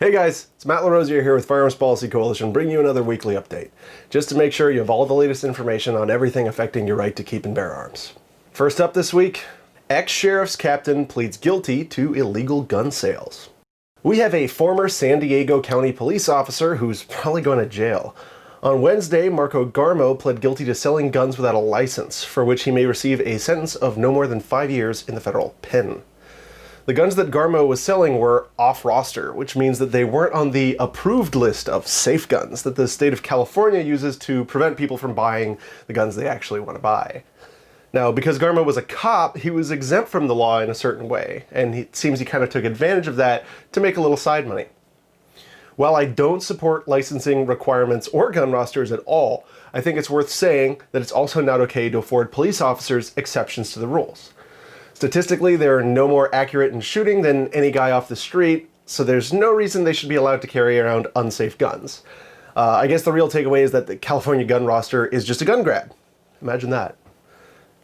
Hey guys, it's Matt LaRosier here with Firearms Policy Coalition, bringing you another weekly update, just to make sure you have all the latest information on everything affecting your right to keep and bear arms. First up this week, ex-sheriff's captain pleads guilty to illegal gun sales. We have a former San Diego County police officer who's probably going to jail. On Wednesday, Marco Garmo pled guilty to selling guns without a license, for which he may receive a sentence of no more than 5 years in the federal pen. The guns that Garmo was selling were off-roster, which means that they weren't on the approved list of safe guns that the state of California uses to prevent people from buying the guns they actually want to buy. Now, because Garmo was a cop, he was exempt from the law in a certain way, and it seems he kind of took advantage of that to make a little side money. While I don't support licensing requirements or gun rosters at all, I think it's worth saying that it's also not okay to afford police officers exceptions to the rules. Statistically, they're no more accurate in shooting than any guy off the street, so there's no reason they should be allowed to carry around unsafe guns. I guess the real takeaway is that the California gun roster is just a gun grab. Imagine that.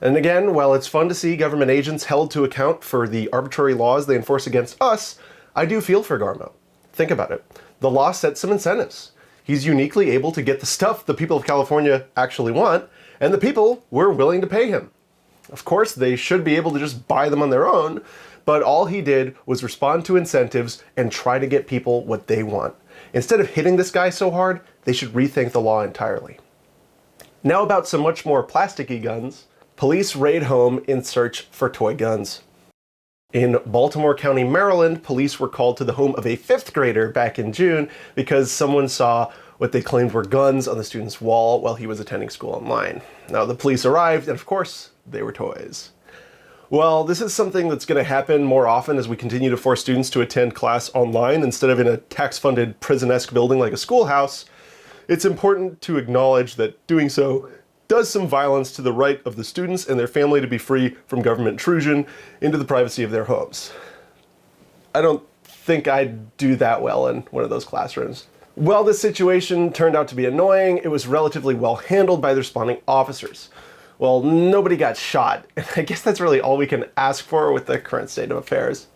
And again, while it's fun to see government agents held to account for the arbitrary laws they enforce against us, I do feel for Garmo. Think about it. The law sets some incentives. He's uniquely able to get the stuff the people of California actually want, and the people were willing to pay him. Of course, they should be able to just buy them on their own, but all he did was respond to incentives and try to get people what they want. Instead of hitting this guy so hard, they should rethink the law entirely. Now about some much more plasticky guns. Police raid home in search for toy guns. In Baltimore County, Maryland, police were called to the home of a 5th grader back in June because someone saw what they claimed were guns on the student's wall while he was attending school online. Now, the police arrived, and of course, they were toys. Well, this is something that's going to happen more often as we continue to force students to attend class online instead of in a tax-funded prison-esque building like a schoolhouse. It's important to acknowledge that doing so does some violence to the right of the students and their family to be free from government intrusion into the privacy of their homes. I don't think I'd do that well in one of those classrooms. While this situation turned out to be annoying, it was relatively well handled by the responding officers. Well, nobody got shot, and I guess that's really all we can ask for with the current state of affairs.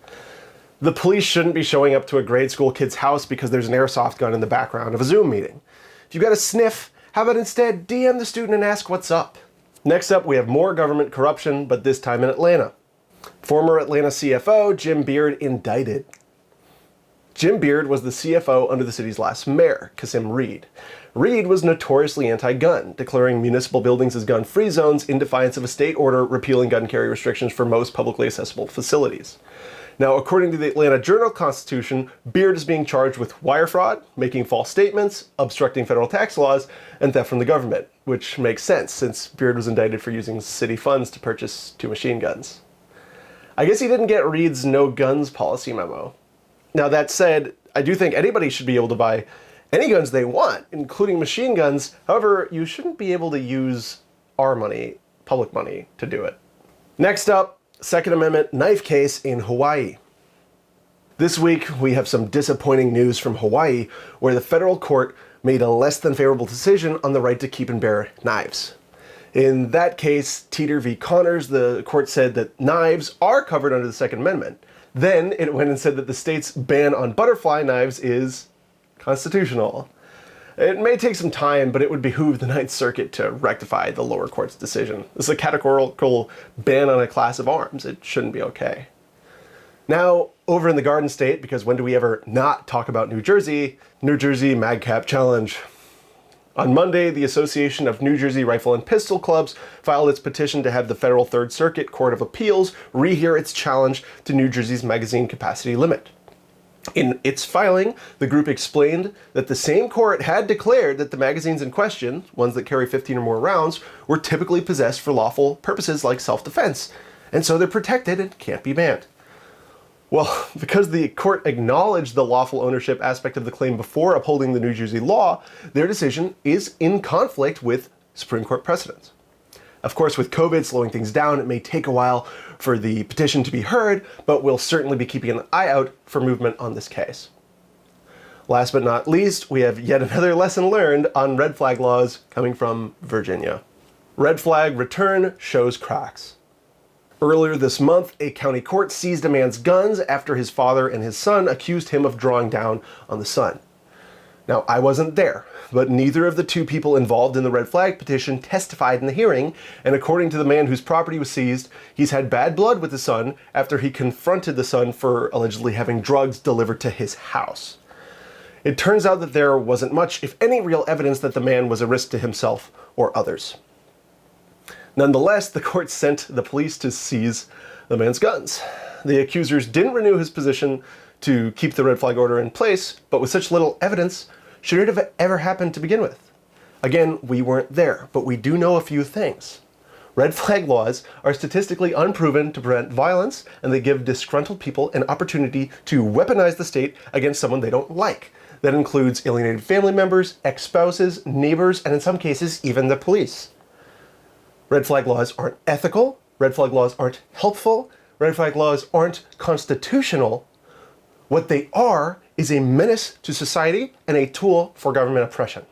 The police shouldn't be showing up to a grade school kid's house because there's an airsoft gun in the background of a Zoom meeting. If you've got a sniff, how about instead DM the student and ask what's up? Next up, we have more government corruption, but this time in Atlanta. Former Atlanta CFO Jim Beard indicted. Jim Beard was the CFO under the city's last mayor, Kasim Reed. Reed was notoriously anti-gun, declaring municipal buildings as gun-free zones in defiance of a state order repealing gun carry restrictions for most publicly accessible facilities. Now, according to the Atlanta Journal-Constitution, Beard is being charged with wire fraud, making false statements, obstructing federal tax laws, and theft from the government, which makes sense since Beard was indicted for using city funds to purchase 2 machine guns. I guess he didn't get Reed's no guns policy memo. Now, that said, I do think anybody should be able to buy any guns they want, including machine guns. However, you shouldn't be able to use our money, public money, to do it. Next up, Second Amendment knife case in Hawaii. This week, we have some disappointing news from Hawaii, where the federal court made a less than favorable decision on the right to keep and bear knives. In that case, Teeter v. Connors, the court said that knives are covered under the Second Amendment. Then it went and said that the state's ban on butterfly knives is constitutional. It may take some time, but it would behoove the Ninth Circuit to rectify the lower court's decision. This is a categorical ban on a class of arms. It shouldn't be okay. Now, over in the Garden State, because when do we ever not talk about New Jersey MAGCAP Challenge. On Monday, the Association of New Jersey Rifle and Pistol Clubs filed its petition to have the Federal Third Circuit Court of Appeals rehear its challenge to New Jersey's magazine capacity limit. In its filing, the group explained that the same court had declared that the magazines in question, ones that carry 15 or more rounds, were typically possessed for lawful purposes like self-defense, and so they're protected and can't be banned. Well, because the court acknowledged the lawful ownership aspect of the claim before upholding the New Jersey law, their decision is in conflict with Supreme Court precedents. Of course, with COVID slowing things down, it may take a while for the petition to be heard, but we'll certainly be keeping an eye out for movement on this case. Last but not least, we have yet another lesson learned on red flag laws coming from Virginia. Red flag return shows cracks. Earlier this month, a county court seized a man's guns after his father and his son accused him of drawing down on the son. Now, I wasn't there, but neither of the two people involved in the red flag petition testified in the hearing, and according to the man whose property was seized, he's had bad blood with the son after he confronted the son for allegedly having drugs delivered to his house. It turns out that there wasn't much, if any, real evidence that the man was a risk to himself or others. Nonetheless, the court sent the police to seize the man's guns. The accusers didn't renew his position to keep the red flag order in place, but with such little evidence, should it have ever happened to begin with? Again, we weren't there, but we do know a few things. Red flag laws are statistically unproven to prevent violence, and they give disgruntled people an opportunity to weaponize the state against someone they don't like. That includes alienated family members, ex-spouses, neighbors, and in some cases, even the police. Red flag laws aren't ethical, red flag laws aren't helpful, red flag laws aren't constitutional. What they are is a menace to society and a tool for government oppression.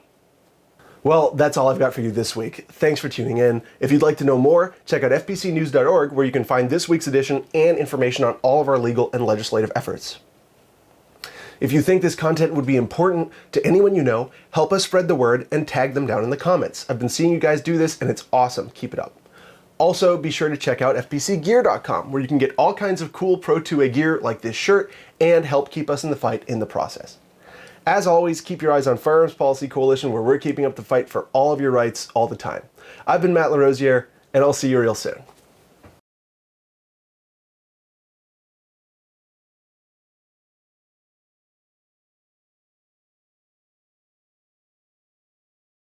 Well, that's all I've got for you this week. Thanks for tuning in. If you'd like to know more, check out fpcnews.org, where you can find this week's edition and information on all of our legal and legislative efforts. If you think this content would be important to anyone you know, help us spread the word and tag them down in the comments. I've been seeing you guys do this, and it's awesome. Keep it up. Also, be sure to check out fpcgear.com, where you can get all kinds of cool Pro 2A gear like this shirt and help keep us in the fight in the process. As always, keep your eyes on Firearms Policy Coalition, where we're keeping up the fight for all of your rights all the time. I've been Matt LaRosiere, and I'll see you real soon.